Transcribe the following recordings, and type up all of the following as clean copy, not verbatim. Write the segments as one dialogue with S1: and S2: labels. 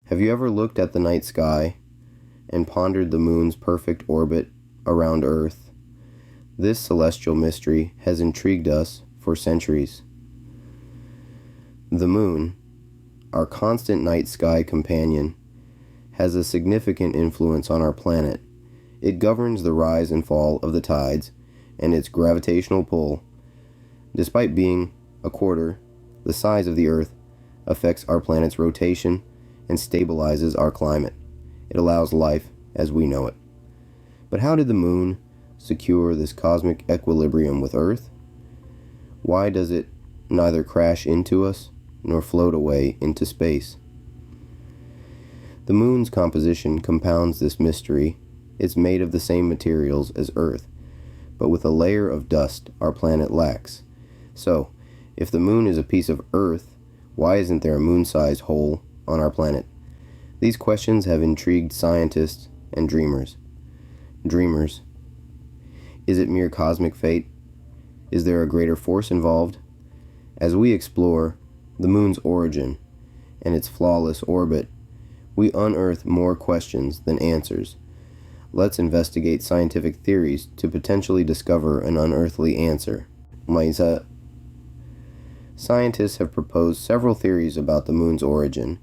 S1: Have you ever looked at the night sky and pondered the moon's perfect orbit around Earth? This celestial mystery has intrigued us for centuries. The moon, our constant night sky companion, has a significant influence on our planet. It governs the rise and fall of the tides and its gravitational pull. Despite being a quarter the size of the Earth, affects our planet's rotation and stabilizes our climate. It allows life as we know it. But how did the moon secure this cosmic equilibrium with Earth? Why does it neither crash into us nor float away into space? The moon's composition compounds this mystery. It's made of the same materials as Earth, but with a layer of dust our planet lacks. So, if the moon is a piece of Earth, why isn't there a moon-sized hole on our planet? These questions have intrigued scientists and dreamers. Dreamers. Is it mere cosmic fate? Is there a greater force involved? As we explore the moon's origin and its flawless orbit, we unearth more questions than answers. Let's investigate scientific theories to potentially discover an unearthly answer. Scientists have proposed several theories about the moon's origin,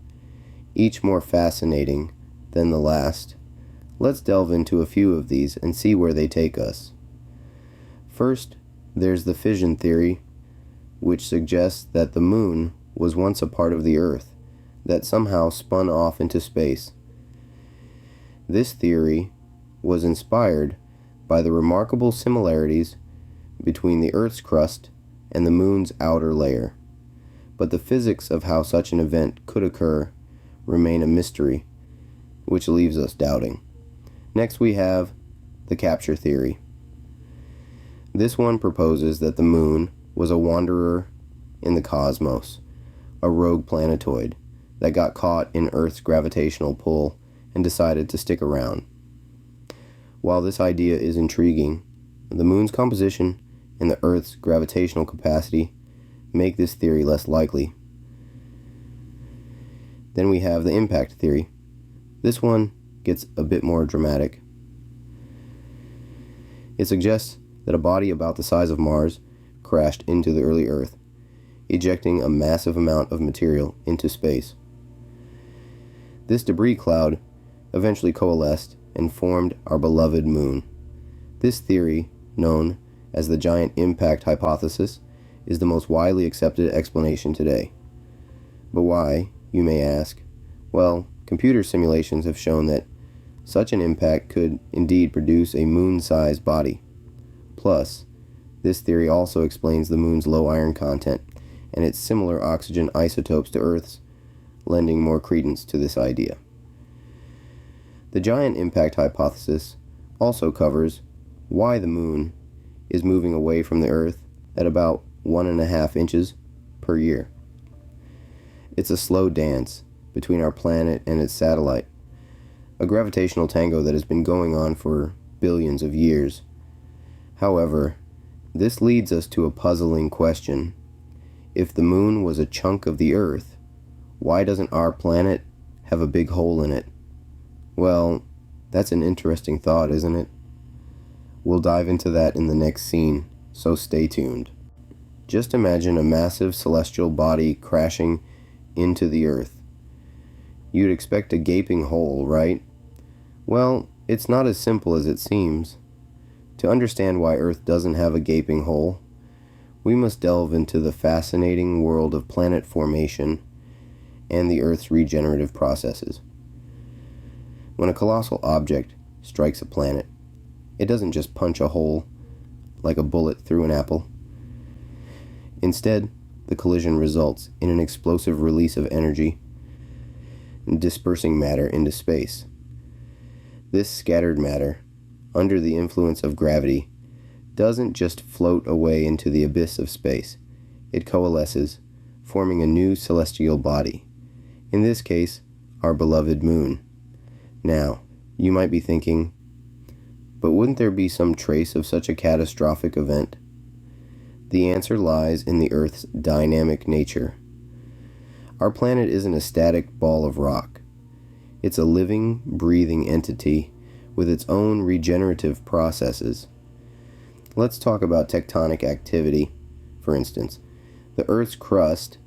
S1: each more fascinating than the last. Let's delve into a few of these and see where they take us. First, there's the fission theory, which suggests that the moon was once a part of the Earth that somehow spun off into space. This theory was inspired by the remarkable similarities between the Earth's crust and the moon's outer layer. But the physics of how such an event could occur remain a mystery, which leaves us doubting. Next we have the capture theory. This one proposes that the moon was a wanderer in the cosmos, a rogue planetoid that got caught in Earth's gravitational pull and decided to stick around. While this idea is intriguing, the moon's composition and the Earth's gravitational capacity make this theory less likely. Then we have the impact theory. This one gets a bit more dramatic. It suggests that a body about the size of Mars crashed into the early Earth, ejecting a massive amount of material into space. This debris cloud eventually coalesced and formed our beloved moon. This theory, known as the giant impact hypothesis, is the most widely accepted explanation today. But why, you may ask? Well, computer simulations have shown that such an impact could indeed produce a moon-sized body. Plus, this theory also explains the moon's low iron content and its similar oxygen isotopes to Earth's, lending more credence to this idea. The giant impact hypothesis also covers why the moon is moving away from the Earth at about 1.5 inches per year. It's a slow dance between our planet and its satellite, a gravitational tango that has been going on for billions of years. However, this leads us to a puzzling question. If the moon was a chunk of the Earth, why doesn't our planet have a big hole in it? Well, that's an interesting thought, isn't it? We'll dive into that in the next scene, so stay tuned. Just imagine a massive celestial body crashing into the Earth. You'd expect a gaping hole, right? Well, it's not as simple as it seems. To understand why Earth doesn't have a gaping hole, we must delve into the fascinating world of planet formation and the Earth's regenerative processes. When a colossal object strikes a planet, it doesn't just punch a hole like a bullet through an apple. Instead, the collision results in an explosive release of energy, dispersing matter into space. This scattered matter, under the influence of gravity, doesn't just float away into the abyss of space. It coalesces, forming a new celestial body. In this case, our beloved moon. Now, you might be thinking, but wouldn't there be some trace of such a catastrophic event? The answer lies in the Earth's dynamic nature. Our planet isn't a static ball of rock. It's a living, breathing entity with its own regenerative processes. Let's talk about tectonic activity. For instance, the Earth's crust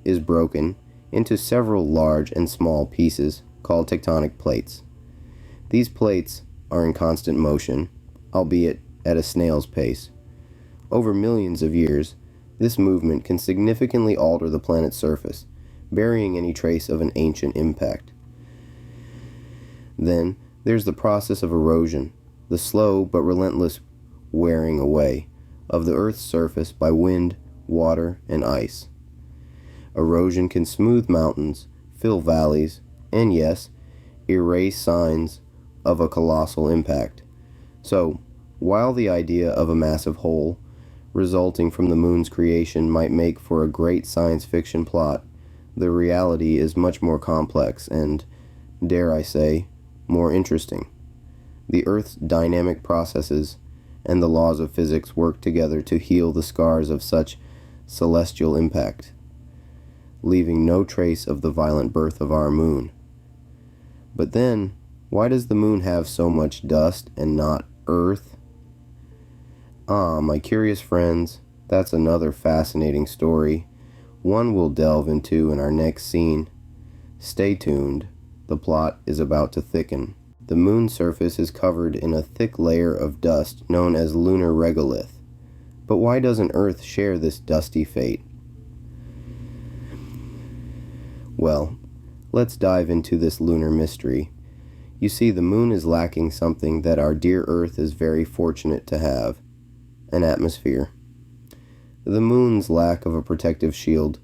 S1: is broken into several large and small pieces called tectonic plates. These plates are in constant motion, albeit at a snail's pace. Over millions of years, this movement can significantly alter the planet's surface, burying any trace of an ancient impact. Then, there's the process of erosion, the slow but relentless wearing away of the Earth's surface by wind, water, and ice. Erosion can smooth mountains, fill valleys, and yes, erase signs of a colossal impact. So, while the idea of a massive hole resulting from the moon's creation might make for a great science fiction plot, the reality is much more complex and, dare I say, more interesting. The Earth's dynamic processes and the laws of physics work together to heal the scars of such celestial impact, leaving no trace of the violent birth of our moon. But then, why does the moon have so much dust and not Earth? My curious friends, that's another fascinating story, one we'll delve into in our next scene. Stay tuned, the plot is about to thicken. The moon's surface is covered in a thick layer of dust known as lunar regolith. But why doesn't Earth share this dusty fate? Well, let's dive into this lunar mystery. You see, the moon is lacking something that our dear Earth is very fortunate to have: an atmosphere. The moon's lack of a protective shield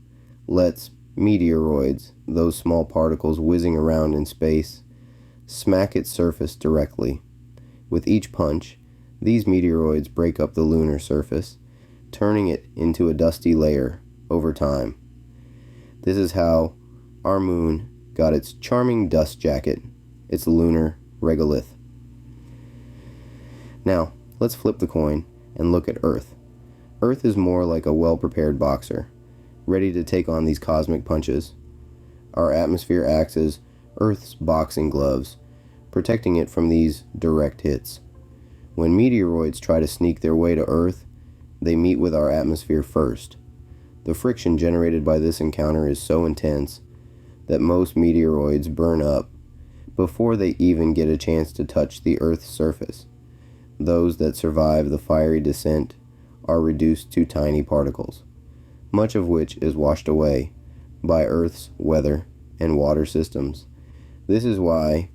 S1: lets meteoroids, those small particles whizzing around in space, smack its surface directly. With each punch, these meteoroids break up the lunar surface, turning it into a dusty layer over time. This is how our moon got its charming dust jacket, its lunar regolith. Now, let's flip the coin and look at Earth. Earth is more like a well-prepared boxer, ready to take on these cosmic punches. Our atmosphere acts as Earth's boxing gloves, protecting it from these direct hits. When meteoroids try to sneak their way to Earth, they meet with our atmosphere first. The friction generated by this encounter is so intense that most meteoroids burn up before they even get a chance to touch the Earth's surface. Those that survive the fiery descent are reduced to tiny particles, much of which is washed away by Earth's weather and water systems. This is why,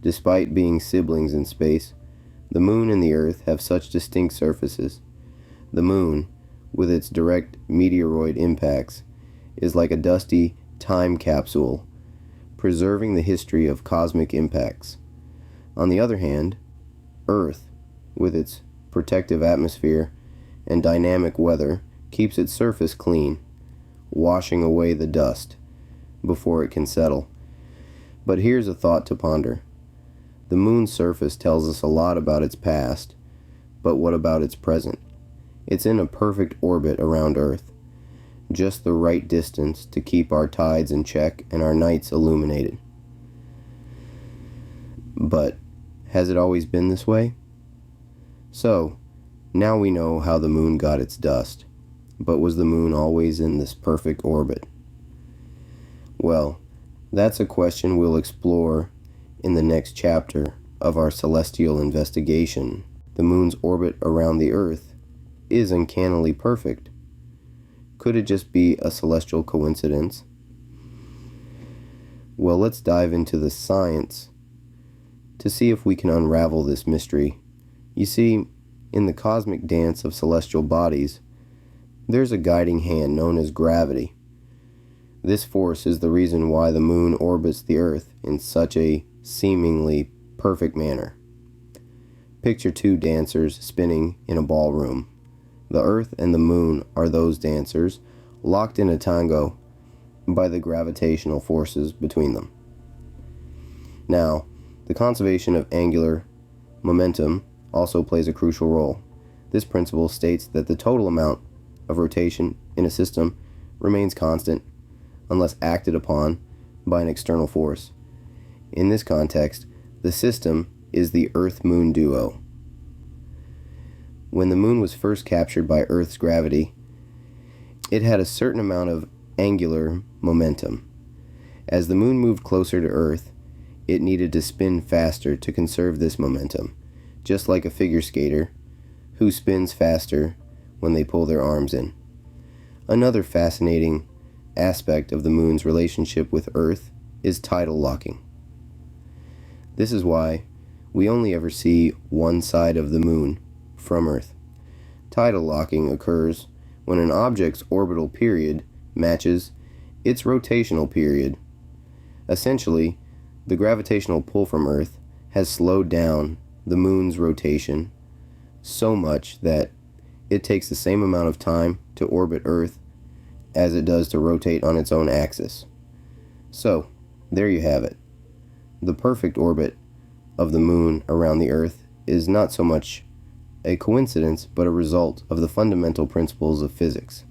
S1: despite being siblings in space, the moon and the Earth have such distinct surfaces. The moon, with its direct meteoroid impacts, is like a dusty time capsule, preserving the history of cosmic impacts. On the other hand, Earth, with its protective atmosphere and dynamic weather, keeps its surface clean, washing away the dust before it can settle. But here's a thought to ponder. The moon's surface tells us a lot about its past, but what about its present? It's in a perfect orbit around Earth, just the right distance to keep our tides in check and our nights illuminated. But has it always been this way? So, now we know how the moon got its dust, but was the moon always in this perfect orbit? Well, that's a question we'll explore in the next chapter of our celestial investigation. The moon's orbit around the Earth is uncannily perfect. Could it just be a celestial coincidence? Well, let's dive into the science to see if we can unravel this mystery. You see, in the cosmic dance of celestial bodies, there's a guiding hand known as gravity. This force is the reason why the moon orbits the Earth in such a seemingly perfect manner. Picture two dancers spinning in a ballroom. The Earth and the moon are those dancers, locked in a tango by the gravitational forces between them. Now, the conservation of angular momentum also plays a crucial role. This principle states that the total amount of rotation in a system remains constant unless acted upon by an external force. In this context, the system is the Earth-Moon duo. When the Moon was first captured by Earth's gravity, it had a certain amount of angular momentum. As the Moon moved closer to Earth, it needed to spin faster to conserve this momentum, just like a figure skater who spins faster when they pull their arms in. Another fascinating aspect of the Moon's relationship with Earth is tidal locking. This is why we only ever see one side of the Moon from Earth. Tidal locking occurs when an object's orbital period matches its rotational period. Essentially, the gravitational pull from Earth has slowed down the Moon's rotation so much that it takes the same amount of time to orbit Earth as it does to rotate on its own axis. So, there you have it. The perfect orbit of the Moon around the Earth is not so much a coincidence, but a result of the fundamental principles of physics.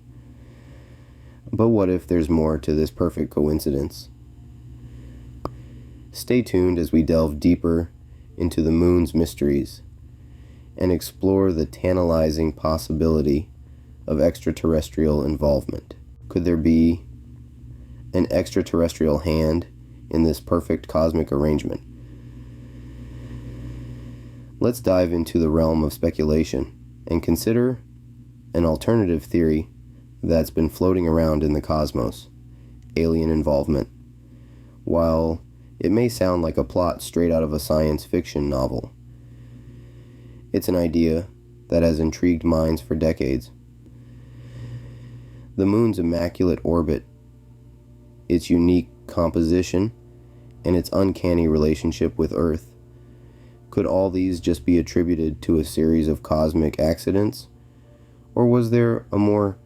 S1: But what if there's more to this perfect coincidence? Stay tuned as we delve deeper into the Moon's mysteries and explore the tantalizing possibility of extraterrestrial involvement. Could there be an extraterrestrial hand in this perfect cosmic arrangement? Let's dive into the realm of speculation and consider an alternative theory that's been floating around in the cosmos: alien involvement. While it may sound like a plot straight out of a science fiction novel, it's an idea that has intrigued minds for decades. The Moon's immaculate orbit, its unique composition, and its uncanny relationship with Earth. Could all these just be attributed to a series of cosmic accidents? Or was there a more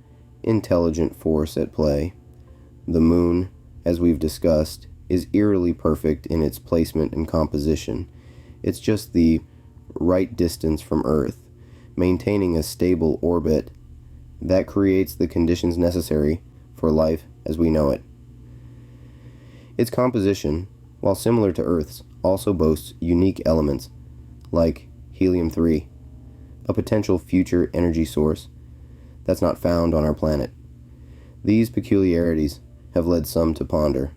S1: intelligent force at play? The Moon, as we've discussed, is eerily perfect in its placement and composition. It's just the right distance from Earth, maintaining a stable orbit that creates the conditions necessary for life as we know it. Its composition, while similar to Earth's, also boasts unique elements like helium-3, a potential future energy source that's not found on our planet. These peculiarities have led some to ponder: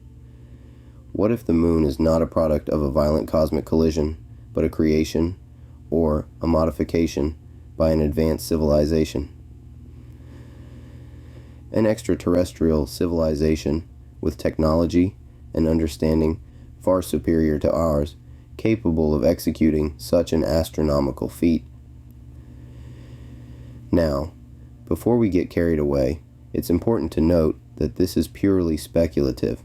S1: what if the Moon is not a product of a violent cosmic collision, but a creation or a modification by an advanced civilization? An extraterrestrial civilization with technology and understanding far superior to ours, capable of executing such an astronomical feat. Now, before we get carried away, it's important to note that this is purely speculative.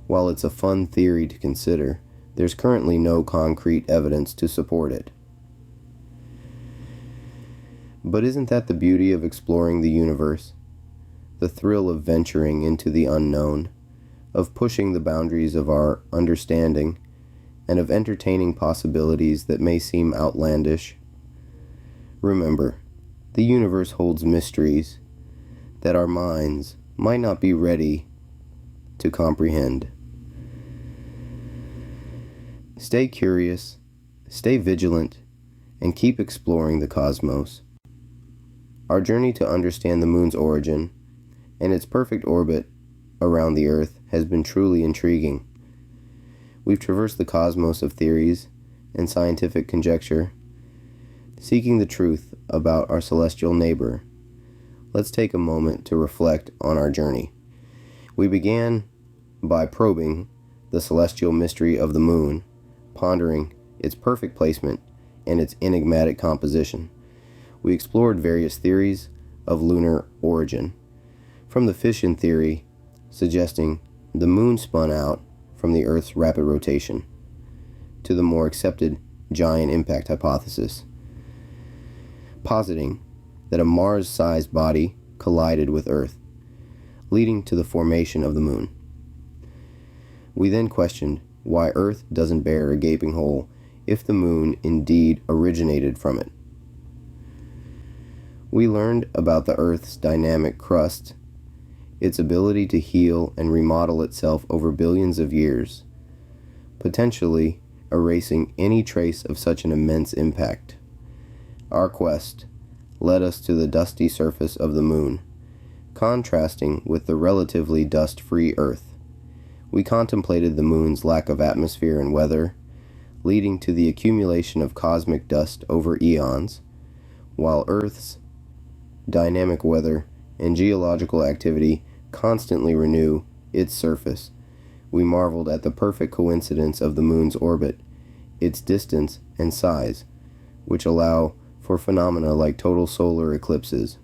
S1: While it's a fun theory to consider, there's currently no concrete evidence to support it. But isn't that the beauty of exploring the universe? The thrill of venturing into the unknown, of pushing the boundaries of our understanding, and of entertaining possibilities that may seem outlandish. Remember, the universe holds mysteries that our minds might not be ready to comprehend. Stay curious, stay vigilant, and keep exploring the cosmos. Our journey to understand the Moon's origin and its perfect orbit around the Earth has been truly intriguing. We've traversed the cosmos of theories and scientific conjecture, seeking the truth about our celestial neighbor. Let's take a moment to reflect on our journey. We began by probing the celestial mystery of the Moon, pondering its perfect placement and its enigmatic composition. We explored various theories of lunar origin, from the fission theory suggesting the Moon spun out from the Earth's rapid rotation, to the more accepted giant impact hypothesis, positing that a Mars-sized body collided with Earth, leading to the formation of the Moon. We then questioned why Earth doesn't bear a gaping hole if the Moon indeed originated from it. We learned about the Earth's dynamic crust, its ability to heal and remodel itself over billions of years, potentially erasing any trace of such an immense impact. Our quest led us to the dusty surface of the moon, contrasting with the relatively dust-free Earth. We contemplated the moon's lack of atmosphere and weather, leading to the accumulation of cosmic dust over eons, while Earth's dynamic weather and geological activity constantly renew its surface. We marveled at the perfect coincidence of the moon's orbit, its distance and size, which allow for phenomena like total solar eclipses.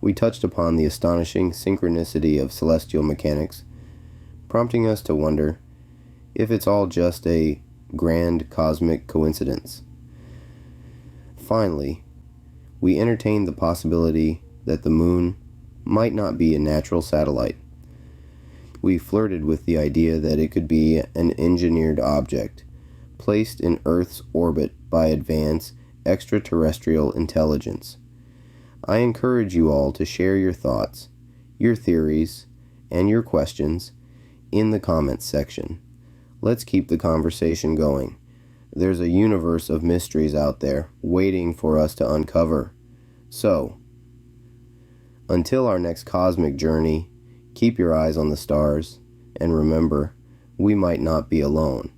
S1: We touched upon the astonishing synchronicity of celestial mechanics, prompting us to wonder if it's all just a grand cosmic coincidence. Finally, we entertained the possibility that the moon might not be a natural satellite. We flirted with the idea that it could be an engineered object, placed in Earth's orbit by advanced extraterrestrial intelligence. I encourage you all to share your thoughts, your theories, and your questions in the comments section. Let's keep the conversation going. There's a universe of mysteries out there waiting for us to uncover. So, until our next cosmic journey, keep your eyes on the stars, and remember, we might not be alone.